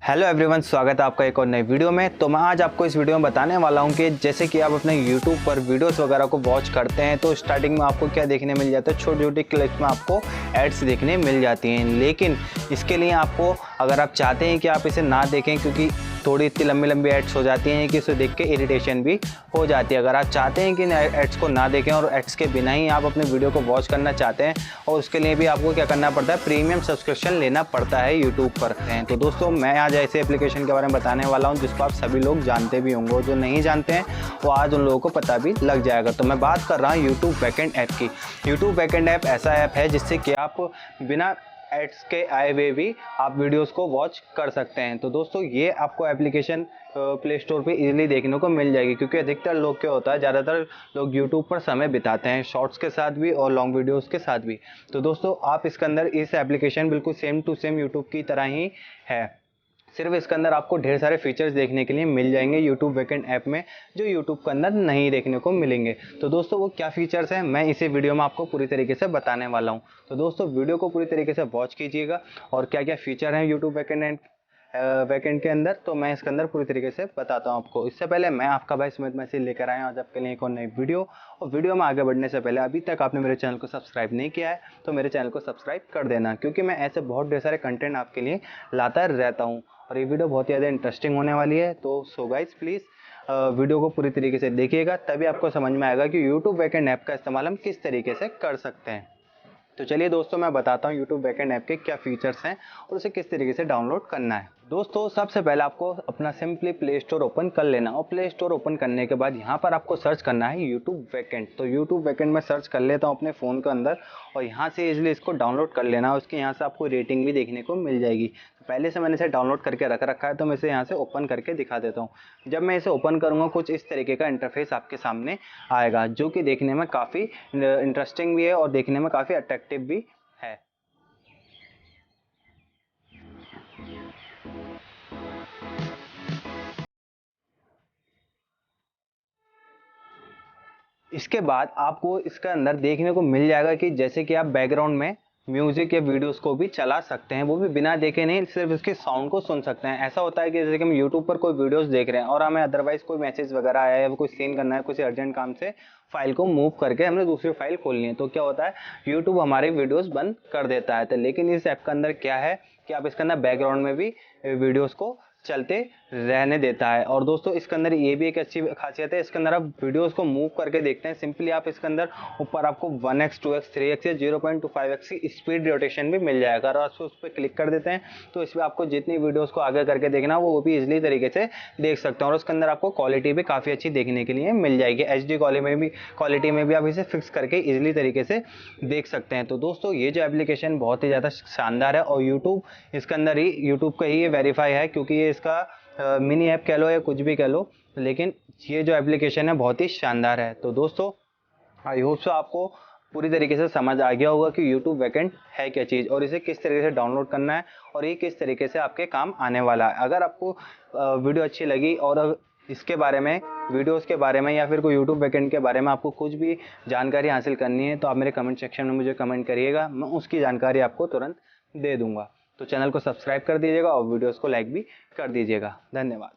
Hello everyone, स्वागत है आपका एक और नई वीडियो में। तो मैं आज आपको इस वीडियो में बताने वाला हूं कि जैसे कि आप अपने यूट्यूब पर वीडियोस वगैरह को वॉच करते हैं तो स्टार्टिंग में आपको क्या देखने मिल जाता है, छोटी छोटी क्लिप्स में आपको एड्स देखने मिल जाती हैं। लेकिन इसके लिए आपको, अगर आप चाहते हैं कि आप इसे ना देखें, क्योंकि थोड़ी इतनी लंबी लंबी एड्स हो जाती हैं कि उसे देख के इरिटेशन भी हो जाती है। अगर आप चाहते हैं कि एड्स को ना देखें और एड्स के बिना ही आप अपने वीडियो को वॉच करना चाहते हैं, और उसके लिए भी आपको क्या करना पड़ता है, प्रीमियम सब्सक्रिप्शन लेना पड़ता है यूट्यूब पर। तो दोस्तों, मैं आज ऐसे एप्लीकेशन के बारे में बताने वाला हूं जिसको आप सभी लोग जानते भी होंगे, और जो नहीं जानते हैं वो आज उन लोगों को पता भी लग जाएगा। तो मैं बात कर रहा हूँ यूट्यूब बैकएंड ऐप की। यूट्यूब बैकएंड ऐप ऐसा ऐप है जिससे कि आप बिना एड्स के आए हुए भी आप वीडियोस को वॉच कर सकते हैं। तो दोस्तों, ये आपको एप्लीकेशन प्ले स्टोर पे इजीली देखने को मिल जाएगी, क्योंकि अधिकतर लोग क्या होता है, ज़्यादातर लोग यूट्यूब पर समय बिताते हैं, शॉर्ट्स के साथ भी और लॉन्ग वीडियोस के साथ भी। तो दोस्तों, आप इसके अंदर इस एप्लीकेशन बिल्कुल सेम टू सेम यूट्यूब की तरह ही है, सिर्फ इसके अंदर आपको ढेर सारे फीचर्स देखने के लिए मिल जाएंगे यूट्यूब बैकएंड ऐप में, जो यूट्यूब के अंदर नहीं देखने को मिलेंगे। तो दोस्तों, वो क्या फीचर्स हैं, मैं इसी वीडियो में आपको पूरी तरीके से बताने वाला हूं। तो दोस्तों, वीडियो को पूरी तरीके से वॉच कीजिएगा, और क्या क्या फीचर हैं यूट्यूब बैकएंड के अंदर, तो मैं इसके अंदर पूरी तरीके से बताता हूं आपको। इससे पहले मैं आपका भाई सुमित मैसी लेकर आया हूं आज आपके लिए एक और नई वीडियो। और वीडियो में आगे बढ़ने से पहले, अभी तक आपने मेरे चैनल को सब्सक्राइब नहीं किया है तो मेरे चैनल को सब्सक्राइब कर देना, क्योंकि मैं ऐसे बहुत ढेर सारे कंटेंट आपके लिए लाता रहता हूँ, और ये वीडियो बहुत ही ज़्यादा इंटरेस्टिंग होने वाली है। तो सो गाइस, प्लीज़ वीडियो को पूरी तरीके से देखिएगा, तभी आपको समझ में आएगा कि यूट्यूब बैकएंड ऐप का इस्तेमाल हम किस तरीके से कर सकते हैं। तो चलिए दोस्तों, मैं बताता हूँ यूट्यूब बैकएंड ऐप के क्या फीचर्स हैं और उसे किस तरीके से डाउनलोड करना है। दोस्तों, सबसे पहले आपको अपना सिंपली प्ले स्टोर ओपन कर लेना, और प्ले स्टोर ओपन करने के बाद यहाँ पर आपको सर्च करना है यूट्यूब बैकएंड। तो यूट्यूब बैकएंड में सर्च कर लेता हूँ अपने फ़ोन के अंदर, और यहाँ से इजीली इसको डाउनलोड कर लेना है। उसके यहाँ से आपको रेटिंग भी देखने को मिल जाएगी। पहले से मैंने इसे डाउनलोड करके रख रखा है, तो मैं इसे यहाँ से ओपन करके दिखा देता हूँ। जब मैं इसे ओपन करूँगा, कुछ इस तरीके का इंटरफेस आपके सामने आएगा, जो कि देखने में काफ़ी इंटरेस्टिंग भी है और देखने में काफ़ी अट्रैक्टिव भी है। इसके बाद आपको इसके अंदर देखने को मिल जाएगा कि जैसे कि आप बैकग्राउंड में म्यूजिक या वीडियोस को भी चला सकते हैं, वो भी बिना देखे नहीं, सिर्फ इसके साउंड को सुन सकते हैं। ऐसा होता है कि जैसे कि हम यूट्यूब पर कोई वीडियोस देख रहे हैं और हमें अदरवाइज कोई मैसेज वगैरह आया है, कोई सीन करना है, कुछ अर्जेंट काम से फाइल को मूव करके हमने दूसरी फाइल खोलनी है, तो क्या होता है, यूट्यूब हमारे वीडियोस बंद कर देता है। तो लेकिन इस ऐप के अंदर क्या है कि आप इसके अंदर बैकग्राउंड में भी वीडियोस को चलते रहने देता है। और दोस्तों, इसके अंदर ये भी एक अच्छी खासियत है, इसके अंदर आप वीडियोस को मूव करके देखते हैं। सिंपली आप इसके अंदर ऊपर आपको 1x 2x 3x या 0.25x की स्पीड रोटेशन भी मिल जाएगा, और आप उस पर क्लिक कर देते हैं तो इसमें आपको जितनी वीडियोस को आगे करके देखना वो भी इजीली तरीके से देख सकते हैं। और उसके अंदर आपको क्वालिटी भी काफ़ी अच्छी देखने के लिए मिल जाएगी, HD क्वालिटी में भी आप इसे फिक्स करके इजीली तरीके से देख सकते हैं। तो दोस्तों, ये जो एप्लीकेशन बहुत ही ज़्यादा शानदार है, और यूट्यूब इसके अंदर ही, यूट्यूब का ही ये वेरीफाई है, क्योंकि ये इसका मिनी ऐप कह लो या कुछ भी कह लो, लेकिन ये जो एप्लीकेशन है बहुत ही शानदार है। तो दोस्तों, आई होप सो आपको पूरी तरीके से समझ आ गया होगा कि यूट्यूब बैकएंड है क्या चीज़, और इसे किस तरीके से डाउनलोड करना है, और ये किस तरीके से आपके काम आने वाला है। अगर आपको वीडियो अच्छी लगी, और इसके बारे में, वीडियोस के बारे में, या फिर कोई यूट्यूब बैकएंड के बारे में आपको कुछ भी जानकारी हासिल करनी है, तो आप मेरे कमेंट सेक्शन में मुझे कमेंट करिएगा, मैं उसकी जानकारी आपको तुरंत दे दूंगा। तो चैनल को सब्सक्राइब कर दीजिएगा और वीडियोस को लाइक भी कर दीजिएगा। धन्यवाद।